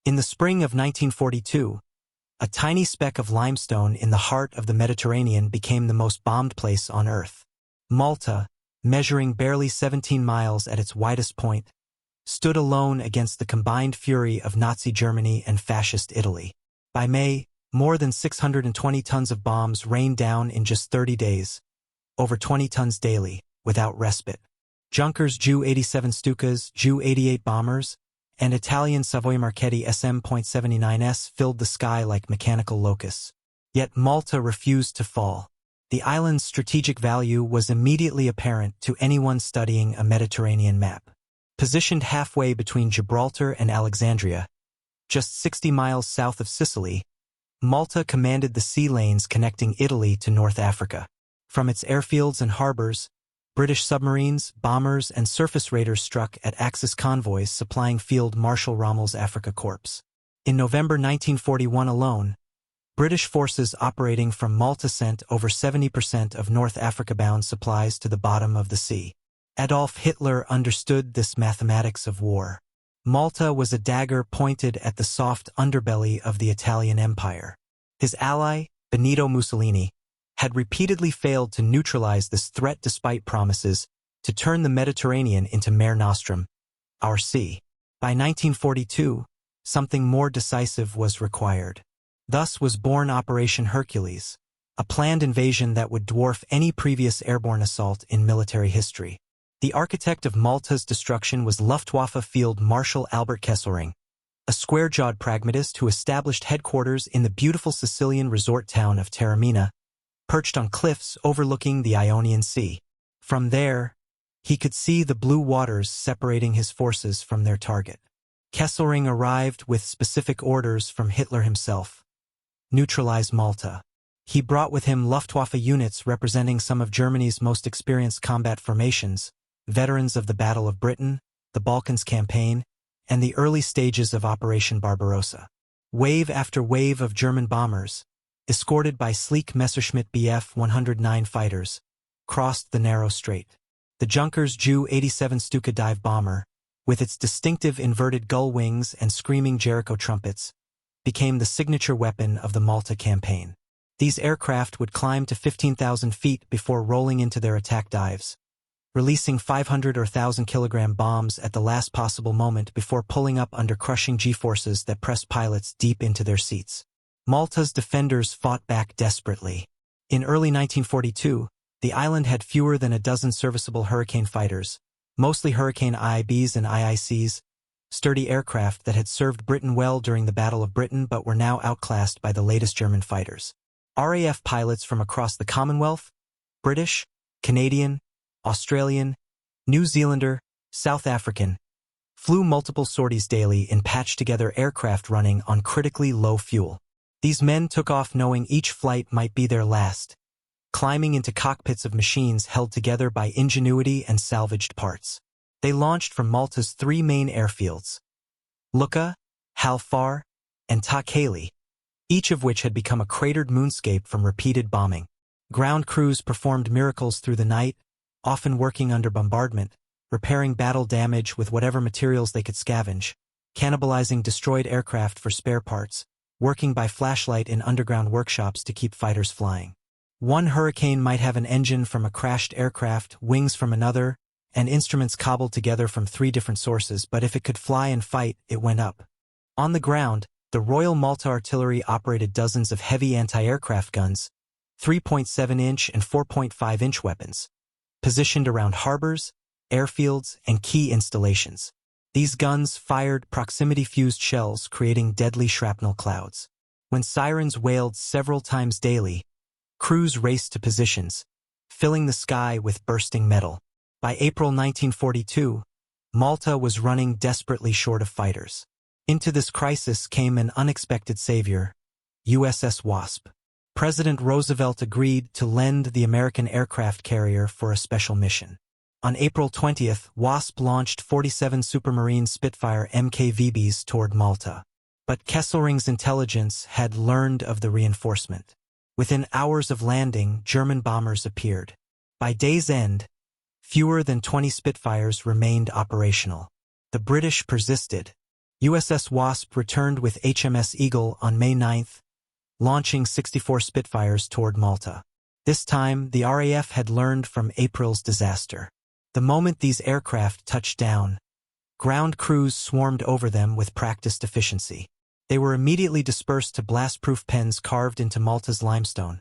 In the spring of 1942, a tiny speck of limestone in the heart of the Mediterranean became the most bombed place on Earth. Malta, measuring barely 17 miles at its widest point, stood alone against the combined fury of Nazi Germany and Fascist Italy. By May, more than 620 tons of bombs rained down in just 30 days, over 20 tons daily, without respite. Junkers Ju-87 Stukas, Ju-88 bombers, and Italian Savoy Marchetti SM.79s filled the sky like mechanical locusts. Yet Malta refused to fall. The island's strategic value was immediately apparent to anyone studying a Mediterranean map. Positioned halfway between Gibraltar and Alexandria, just 60 miles south of Sicily, Malta commanded the sea lanes connecting Italy to North Africa. From its airfields and harbors, British submarines, bombers, and surface raiders struck at Axis convoys supplying Field Marshal Rommel's Afrika Korps. In November 1941 alone, British forces operating from Malta sent over 70% of North Africa-bound supplies to the bottom of the sea. Adolf Hitler understood this mathematics of war. Malta was a dagger pointed at the soft underbelly of the Italian Empire. His ally, Benito Mussolini, had repeatedly failed to neutralize this threat despite promises to turn the Mediterranean into Mare Nostrum, our sea. By 1942, something more decisive was required. Thus was born Operation Hercules, a planned invasion that would dwarf any previous airborne assault in military history. The architect of Malta's destruction was Luftwaffe Field Marshal Albert Kesselring, a square-jawed pragmatist who established headquarters in the beautiful Sicilian resort town of Taormina, perched on cliffs overlooking the Ionian Sea. From there, he could see the blue waters separating his forces from their target. Kesselring arrived with specific orders from Hitler himself: neutralize Malta. He brought with him Luftwaffe units representing some of Germany's most experienced combat formations, veterans of the Battle of Britain, the Balkans campaign, and the early stages of Operation Barbarossa. Wave after wave of German bombers, escorted by sleek Messerschmitt Bf 109 fighters, crossed the narrow strait. The Junkers Ju-87 Stuka dive bomber, with its distinctive inverted gull wings and screaming Jericho trumpets, became the signature weapon of the Malta campaign. These aircraft would climb to 15,000 feet before rolling into their attack dives, releasing 500 or 1,000-kilogram bombs at the last possible moment before pulling up under crushing G-forces that pressed pilots deep into their seats. Malta's defenders fought back desperately. In early 1942, the island had fewer than a dozen serviceable Hurricane fighters, mostly Hurricane IIBs and IICs, sturdy aircraft that had served Britain well during the Battle of Britain but were now outclassed by the latest German fighters. RAF pilots from across the Commonwealth, British, Canadian, Australian, New Zealander, South African, flew multiple sorties daily in patched-together aircraft running on critically low fuel. These men took off knowing each flight might be their last, climbing into cockpits of machines held together by ingenuity and salvaged parts. They launched from Malta's three main airfields, Lucca, Hal Far, and Takeli, each of which had become a cratered moonscape from repeated bombing. Ground crews performed miracles through the night, often working under bombardment, repairing battle damage with whatever materials they could scavenge, cannibalizing destroyed aircraft for spare parts, working by flashlight in underground workshops to keep fighters flying. One Hurricane might have an engine from a crashed aircraft, wings from another, and instruments cobbled together from three different sources, but if it could fly and fight, it went up. On the ground, the Royal Malta Artillery operated dozens of heavy anti-aircraft guns, 3.7-inch and 4.5-inch weapons, positioned around harbors, airfields, and key installations. These guns fired proximity-fused shells, creating deadly shrapnel clouds. When sirens wailed several times daily, crews raced to positions, filling the sky with bursting metal. By April 1942, Malta was running desperately short of fighters. Into this crisis came an unexpected savior, USS Wasp. President Roosevelt agreed to lend the American aircraft carrier for a special mission. On April 20th, Wasp launched 47 Supermarine Spitfire MKVBs toward Malta. But Kesselring's intelligence had learned of the reinforcement. Within hours of landing, German bombers appeared. By day's end, fewer than 20 Spitfires remained operational. The British persisted, USS Wasp returned with HMS Eagle on May 9, launching 64 Spitfires toward Malta. This time, the RAF had learned from April's disaster. The moment these aircraft touched down, ground crews swarmed over them with practiced efficiency. They were immediately dispersed to blast-proof pens carved into Malta's limestone,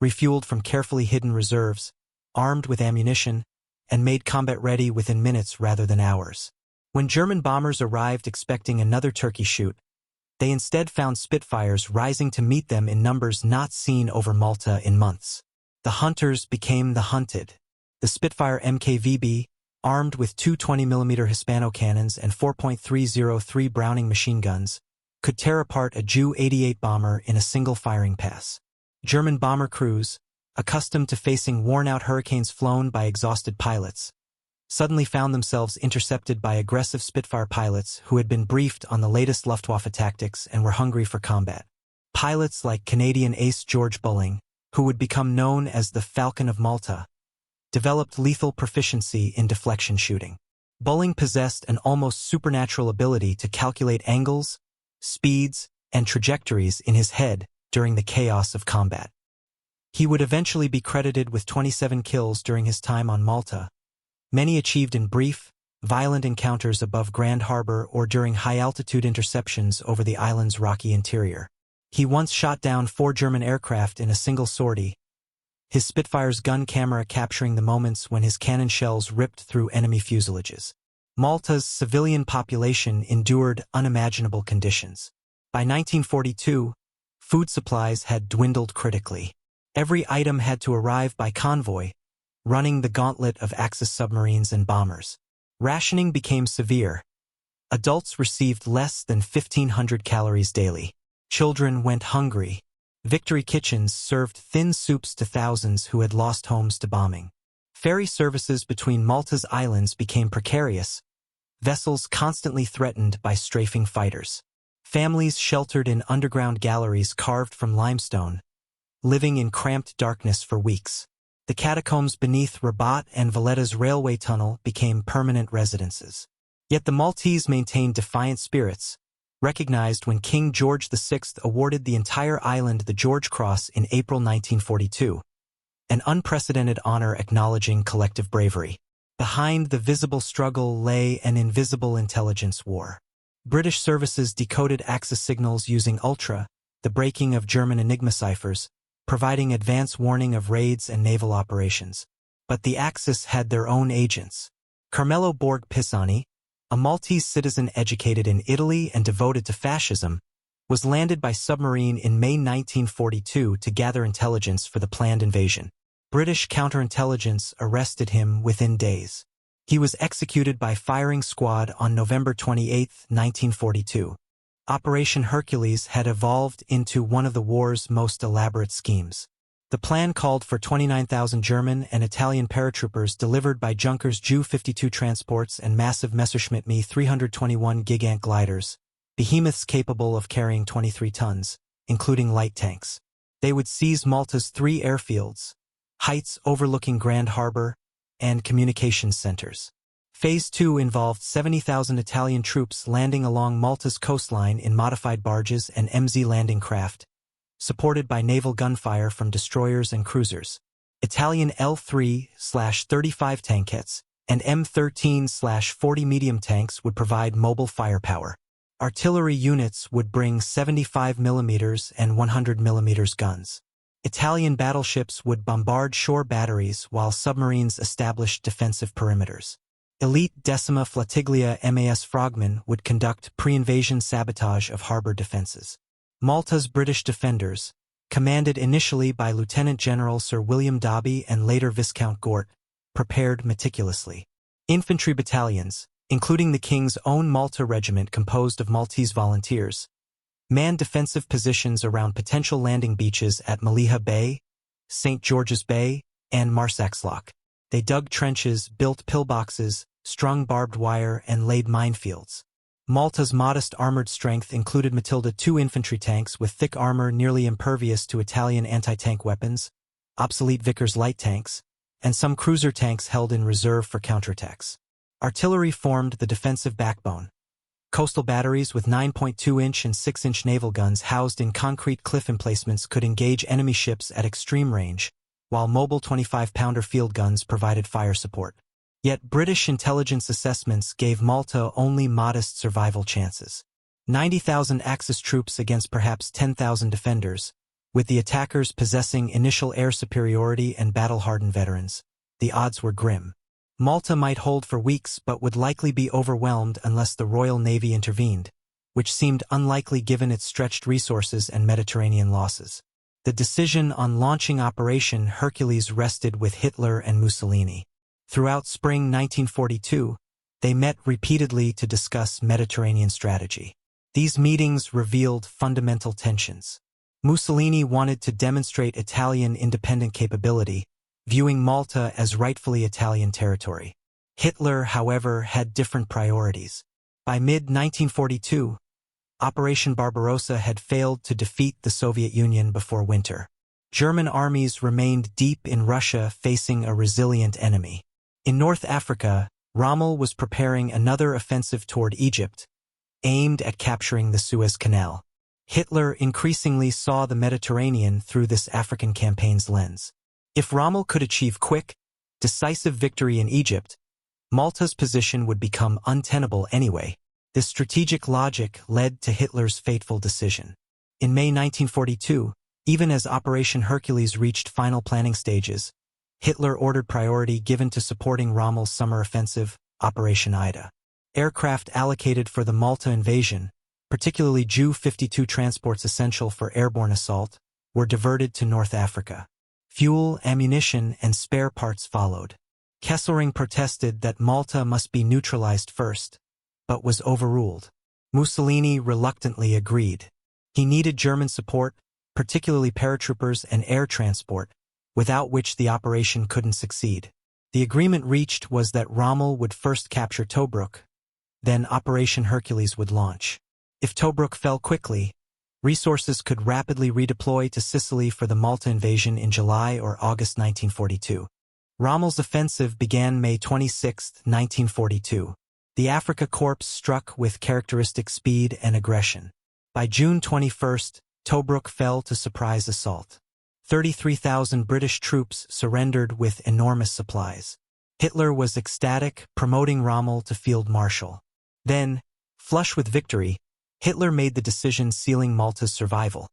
refueled from carefully hidden reserves, armed with ammunition, and made combat-ready within minutes rather than hours. When German bombers arrived expecting another turkey shoot, they instead found Spitfires rising to meet them in numbers not seen over Malta in months. The hunters became the hunted. The Spitfire MKVB, armed with two 20mm Hispano cannons and 4.303 Browning machine guns, could tear apart a Ju-88 bomber in a single firing pass. German bomber crews, accustomed to facing worn-out hurricanes flown by exhausted pilots, suddenly found themselves intercepted by aggressive Spitfire pilots who had been briefed on the latest Luftwaffe tactics and were hungry for combat. Pilots like Canadian ace George Beurling, who would become known as the Falcon of Malta, developed lethal proficiency in deflection shooting. Beurling possessed an almost supernatural ability to calculate angles, speeds, and trajectories in his head during the chaos of combat. He would eventually be credited with 27 kills during his time on Malta, many achieved in brief, violent encounters above Grand Harbor or during high-altitude interceptions over the island's rocky interior. He once shot down 4 German aircraft in a single sortie, his Spitfire's gun camera capturing the moments when his cannon shells ripped through enemy fuselages. Malta's civilian population endured unimaginable conditions. By 1942, food supplies had dwindled critically. Every item had to arrive by convoy, running the gauntlet of Axis submarines and bombers. Rationing became severe. Adults received less than 1,500 calories daily. Children went hungry. Victory kitchens served thin soups to thousands who had lost homes to bombing. Ferry services between Malta's islands became precarious, vessels constantly threatened by strafing fighters. Families sheltered in underground galleries carved from limestone, living in cramped darkness for weeks. The catacombs beneath Rabat and Valletta's railway tunnel became permanent residences. Yet the Maltese maintained defiant spirits, recognized when King George VI awarded the entire island the George Cross in April 1942, an unprecedented honor acknowledging collective bravery. Behind the visible struggle lay an invisible intelligence war. British services decoded Axis signals using Ultra, the breaking of German Enigma ciphers, providing advance warning of raids and naval operations. But the Axis had their own agents. Carmelo Borg Pisani, a Maltese citizen educated in Italy and devoted to fascism, was landed by submarine in May 1942 to gather intelligence for the planned invasion. British counterintelligence arrested him within days. He was executed by firing squad on November 28, 1942. Operation Hercules had evolved into one of the war's most elaborate schemes. The plan called for 29,000 German and Italian paratroopers delivered by Junkers Ju-52 transports and massive Messerschmitt Me 321 Gigant gliders, behemoths capable of carrying 23 tons, including light tanks. They would seize Malta's 3 airfields, heights overlooking Grand Harbor, and communications centers. Phase 2 involved 70,000 Italian troops landing along Malta's coastline in modified barges and MZ landing craft, supported by naval gunfire from destroyers and cruisers. Italian L-3/35 tankettes and M13/40 medium tanks would provide mobile firepower. Artillery units would bring 75mm and 100mm guns. Italian battleships would bombard shore batteries while submarines established defensive perimeters. Elite Decima Flottiglia MAS Frogman would conduct pre-invasion sabotage of harbor defenses. Malta's British defenders, commanded initially by Lieutenant General Sir William Dobbie and later Viscount Gort, prepared meticulously. Infantry battalions, including the King's own Malta regiment composed of Maltese volunteers, manned defensive positions around potential landing beaches at Maliha Bay, St. George's Bay, and Marsaxlokk. They dug trenches, built pillboxes, strung barbed wire, and laid minefields. Malta's modest armored strength included Matilda II infantry tanks with thick armor nearly impervious to Italian anti-tank weapons, obsolete Vickers light tanks, and some cruiser tanks held in reserve for counterattacks. Artillery formed the defensive backbone, Coastal batteries with 9.2-inch and 6-inch naval guns housed in concrete cliff emplacements could engage enemy ships at extreme range, while mobile 25-pounder field guns provided fire support. Yet British intelligence assessments gave Malta only modest survival chances. 90,000 Axis troops against perhaps 10,000 defenders, with the attackers possessing initial air superiority and battle-hardened veterans. The odds were grim. Malta might hold for weeks but would likely be overwhelmed unless the Royal Navy intervened, which seemed unlikely given its stretched resources and Mediterranean losses. The decision on launching Operation Hercules rested with Hitler and Mussolini. Throughout spring 1942, they met repeatedly to discuss Mediterranean strategy. These meetings revealed fundamental tensions. Mussolini wanted to demonstrate Italian independent capability, viewing Malta as rightfully Italian territory. Hitler, however, had different priorities. By mid-1942, Operation Barbarossa had failed to defeat the Soviet Union before winter. German armies remained deep in Russia, facing a resilient enemy. In North Africa, Rommel was preparing another offensive toward Egypt, aimed at capturing the Suez Canal. Hitler increasingly saw the Mediterranean through this African campaign's lens. If Rommel could achieve quick, decisive victory in Egypt, Malta's position would become untenable anyway. This strategic logic led to Hitler's fateful decision. In May 1942, even as Operation Hercules reached final planning stages, Hitler ordered priority given to supporting Rommel's summer offensive, Operation Ida. Aircraft allocated for the Malta invasion, particularly Ju-52 transports essential for airborne assault, were diverted to North Africa. Fuel, ammunition, and spare parts followed. Kesselring protested that Malta must be neutralized first, but was overruled. Mussolini reluctantly agreed. He needed German support, particularly paratroopers and air transport, without which the operation couldn't succeed. The agreement reached was that Rommel would first capture Tobruk, then Operation Hercules would launch. If Tobruk fell quickly, resources could rapidly redeploy to Sicily for the Malta invasion in July or August 1942. Rommel's offensive began May 26, 1942. The Afrika Korps struck with characteristic speed and aggression. By June 21, Tobruk fell to surprise assault. 33,000 British troops surrendered with enormous supplies. Hitler was ecstatic, promoting Rommel to field marshal. Then, flush with victory, Hitler made the decision sealing Malta's survival.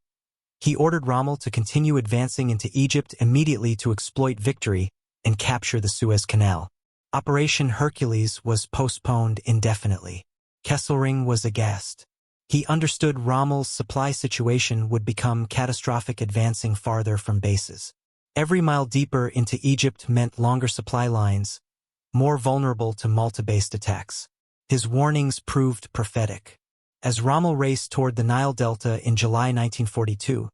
He ordered Rommel to continue advancing into Egypt immediately to exploit victory and capture the Suez Canal. Operation Hercules was postponed indefinitely. Kesselring was aghast. He understood Rommel's supply situation would become catastrophic advancing farther from bases. Every mile deeper into Egypt meant longer supply lines, more vulnerable to Malta-based attacks. His warnings proved prophetic. As Rommel raced toward the Nile Delta in July 1942,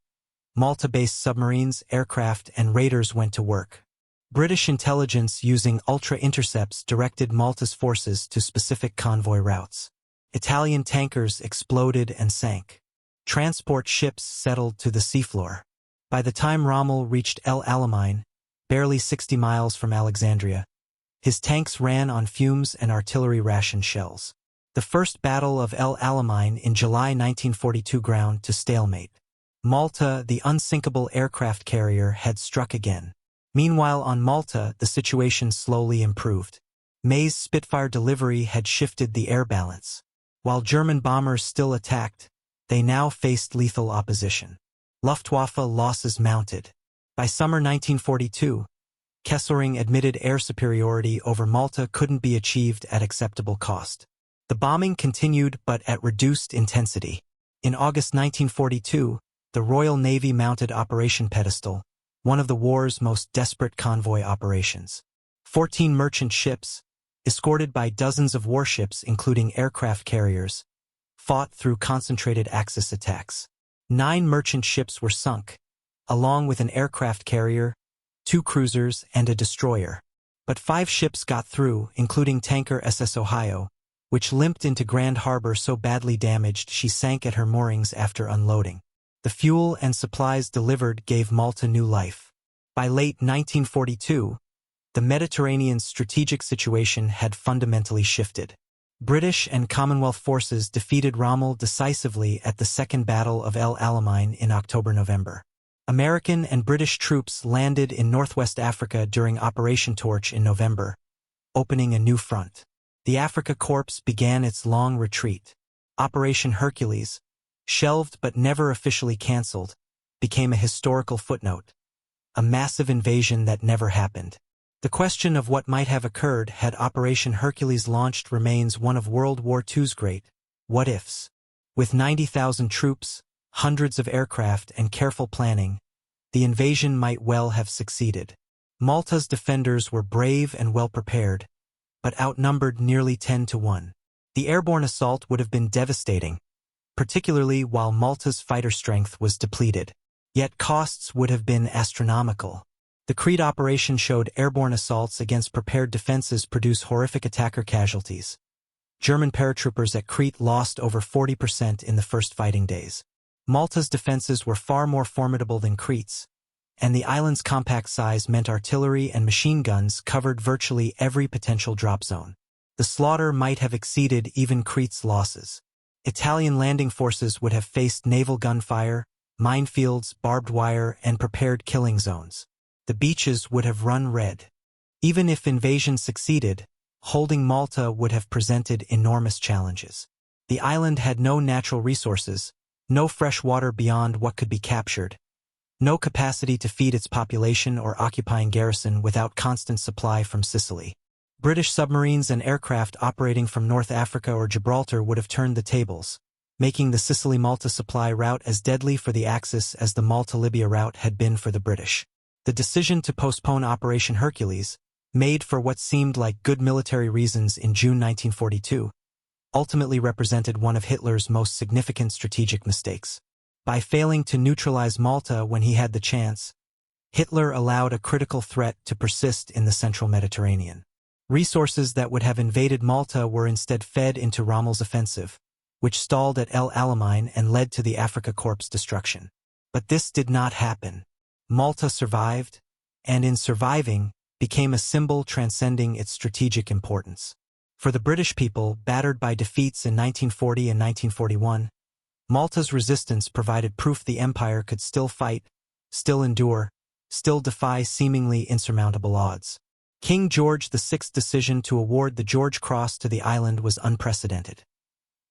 Malta-based submarines, aircraft, and raiders went to work. British intelligence using ultra-intercepts directed Malta's forces to specific convoy routes. Italian tankers exploded and sank. Transport ships settled to the seafloor. By the time Rommel reached El Alamein, barely 60 miles from Alexandria, his tanks ran on fumes and artillery ration shells. The First Battle of El Alamein in July 1942 ground to stalemate. Malta, the Unsinkable aircraft carrier, had struck again. Meanwhile, on Malta, the situation slowly improved. May's Spitfire delivery had shifted the air balance. While German bombers still attacked, they now faced lethal opposition. Luftwaffe losses mounted. By summer 1942, Kesselring admitted air superiority over Malta couldn't be achieved at acceptable cost. The bombing continued but at reduced intensity. In August 1942, the Royal Navy mounted Operation Pedestal, one of the war's most desperate convoy operations. 14 merchant ships, escorted by dozens of warships including aircraft carriers, fought through concentrated Axis attacks. 9 merchant ships were sunk, along with an aircraft carrier, 2 cruisers, and a destroyer. But 5 ships got through, including tanker SS Ohio, which limped into Grand Harbor so badly damaged she sank at her moorings after unloading. The fuel and supplies delivered gave Malta new life. By late 1942, the Mediterranean's strategic situation had fundamentally shifted. British and Commonwealth forces defeated Rommel decisively at the Second Battle of El Alamein in October-November. American and British troops landed in northwest Africa during Operation Torch in November, opening a new front. The Afrika Korps began its long retreat. Operation Hercules, shelved but never officially cancelled, became a historical footnote, a massive invasion that never happened. The question of what might have occurred had Operation Hercules launched remains one of World War II's great what-ifs. With 90,000 troops, hundreds of aircraft, and careful planning, the invasion might well have succeeded. Malta's defenders were brave and well-prepared, but outnumbered nearly 10-1. The airborne assault would have been devastating, particularly while Malta's fighter strength was depleted. Yet costs would have been astronomical. The Crete operation showed airborne assaults against prepared defenses produce horrific attacker casualties. German paratroopers at Crete lost over 40% in the first fighting days. Malta's defenses were far more formidable than Crete's, and the island's compact size meant artillery and machine guns covered virtually every potential drop zone. The slaughter might have exceeded even Crete's losses. Italian landing forces would have faced naval gunfire, minefields, barbed wire, and prepared killing zones. The beaches would have run red. Even if invasion succeeded, holding Malta would have presented enormous challenges. The island had no natural resources, no fresh water beyond what could be captured, no capacity to feed its population or occupying garrison without constant supply from Sicily. British submarines and aircraft operating from North Africa or Gibraltar would have turned the tables, making the Sicily-Malta supply route as deadly for the Axis as the Malta-Libya route had been for the British. The decision to postpone Operation Hercules, made for what seemed like good military reasons in June 1942, ultimately represented one of Hitler's most significant strategic mistakes. By failing to neutralize Malta when he had the chance, Hitler allowed a critical threat to persist in the central Mediterranean. Resources that would have invaded Malta were instead fed into Rommel's offensive, which stalled at El Alamein and led to the Afrika Korps' destruction. But this did not happen. Malta survived, and in surviving, became a symbol transcending its strategic importance. For the British people, battered by defeats in 1940 and 1941, Malta's resistance provided proof the empire could still fight, still endure, still defy seemingly insurmountable odds. King George VI's decision to award the George Cross to the island was unprecedented.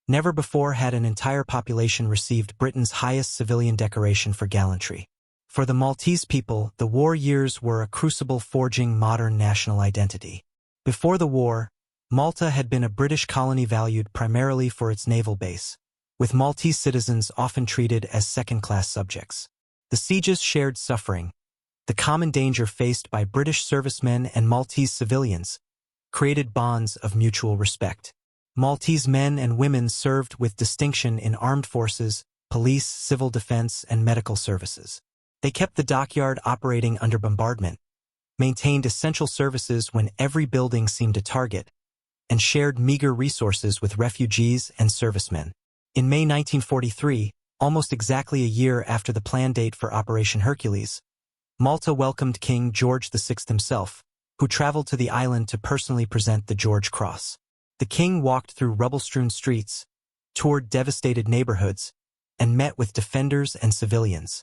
Never before had an entire population received Britain's highest civilian decoration for gallantry. For the Maltese people, the war years were a crucible forging modern national identity. Before the war, Malta had been a British colony valued primarily for its naval base, with Maltese citizens often treated as second-class subjects. The sieges shared suffering, the common danger faced by British servicemen and Maltese civilians, created bonds of mutual respect. Maltese men and women served with distinction in armed forces, police, civil defense, and medical services. They kept the dockyard operating under bombardment, maintained essential services when every building seemed a target, and shared meager resources with refugees and servicemen. In May 1943, almost exactly a year after the planned date for Operation Hercules, Malta welcomed King George VI himself, who traveled to the island to personally present the George Cross. The king walked through rubble-strewn streets, toured devastated neighborhoods, and met with defenders and civilians.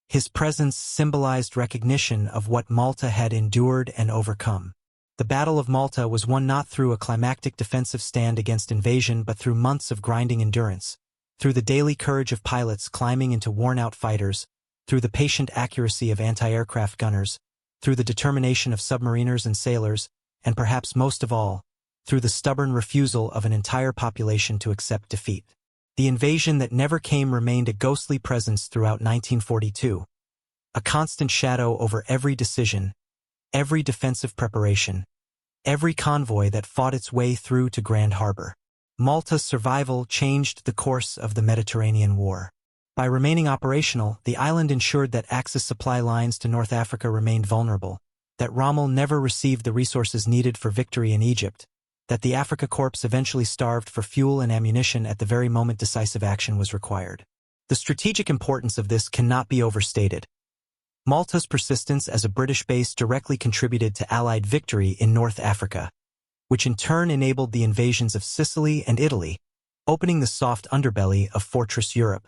His presence symbolized recognition of what Malta had endured and overcome. The Battle of Malta was won not through a climactic defensive stand against invasion but through months of grinding endurance, through the daily courage of pilots climbing into worn-out fighters, through the patient accuracy of anti-aircraft gunners, through the determination of submariners and sailors, and perhaps most of all, through the stubborn refusal of an entire population to accept defeat. The invasion that never came remained a ghostly presence throughout 1942, a constant shadow over every decision, every defensive preparation, every convoy that fought its way through to Grand Harbor. Malta's survival changed the course of the Mediterranean War. By remaining operational, the island ensured that Axis supply lines to North Africa remained vulnerable, that Rommel never received the resources needed for victory in Egypt, that the Afrika Korps eventually starved for fuel and ammunition at the very moment decisive action was required. The strategic importance of this cannot be overstated. Malta's persistence as a British base directly contributed to Allied victory in North Africa, which in turn enabled the invasions of Sicily and Italy, opening the soft underbelly of Fortress Europe.